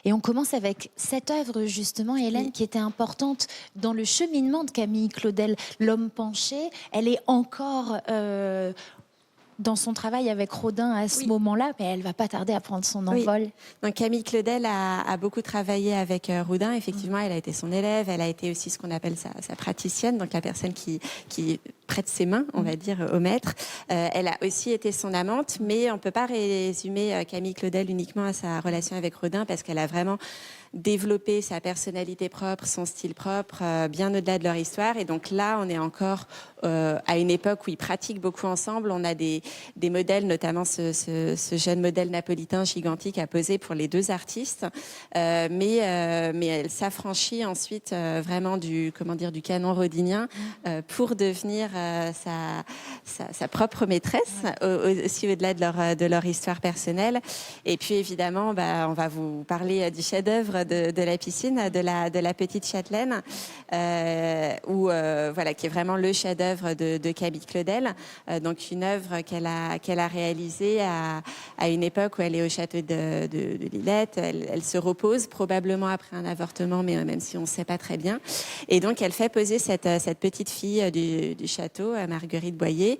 Et on commence avec cette œuvre, justement, Hélène, Oui. qui était importante dans le cheminement de Camille Claudel. L'homme penché, elle est encore dans son travail avec Rodin à ce Oui. moment-là, mais elle va pas tarder à prendre son Oui. envol. Donc Camille Claudel a beaucoup travaillé avec Rodin. Effectivement, elle a été son élève. Elle a été aussi ce qu'on appelle sa praticienne, donc la personne qui prête ses mains, on va dire, au maître. Elle a aussi été son amante, mais on ne peut pas résumer Camille Claudel uniquement à sa relation avec Rodin parce qu'elle a vraiment développer sa personnalité propre, son style propre, bien au-delà de leur histoire. Et donc là, on est encore à une époque où ils pratiquent beaucoup ensemble. On a des modèles, notamment ce jeune modèle napolitain gigantique à poser pour les deux artistes. Mais elle s'affranchit ensuite vraiment du canon rodinien pour devenir sa propre maîtresse, aussi au-delà de leur histoire personnelle. Et puis évidemment, on va vous parler du chef-d'œuvre de la piscine, de la petite châtelaine, qui est vraiment le chef-d'œuvre de Camille Claudel. Donc une œuvre qu'elle a réalisée à une époque où elle est au château de Lillette. Elle se repose probablement après un avortement, mais même si on ne sait pas très bien. Et donc elle fait poser cette petite fille du château, Marguerite Boyer,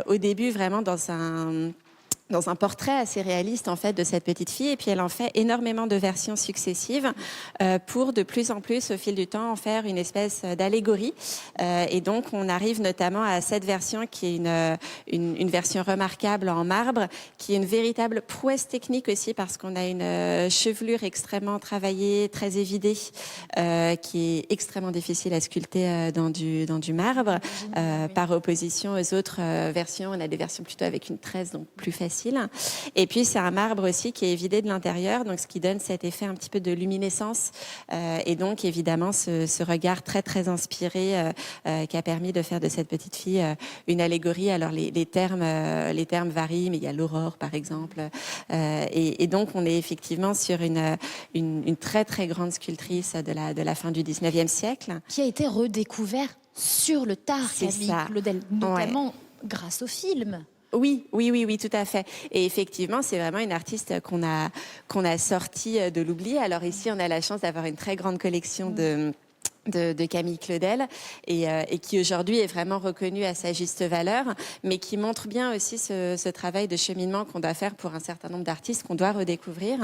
au début vraiment dans un portrait assez réaliste en fait de cette petite fille, et puis elle en fait énormément de versions successives pour de plus en plus au fil du temps en faire une espèce d'allégorie, et donc on arrive notamment à cette version qui est une version remarquable en marbre, qui est une véritable prouesse technique aussi parce qu'on a une chevelure extrêmement travaillée, très évidée, qui est extrêmement difficile à sculpter dans du marbre, par opposition aux autres versions. On a des versions plutôt avec une tresse, donc plus facile. Et puis c'est un marbre aussi qui est évidé de l'intérieur, donc ce qui donne cet effet un petit peu de luminescence, et donc évidemment ce regard très très inspiré qui a permis de faire de cette petite fille une allégorie. Alors les termes varient, mais il y a l'aurore par exemple, et donc on est effectivement sur une très très grande sculptrice de la fin du 19e siècle. Qui a été redécouvert sur le tard, Camille Claudel, notamment grâce au film. Oui, tout à fait. Et effectivement, c'est vraiment une artiste qu'on a sortie de l'oubli. Alors ici, on a la chance d'avoir une très grande collection de Camille Claudel, et qui aujourd'hui est vraiment reconnue à sa juste valeur, mais qui montre bien aussi ce travail de cheminement qu'on doit faire pour un certain nombre d'artistes qu'on doit redécouvrir.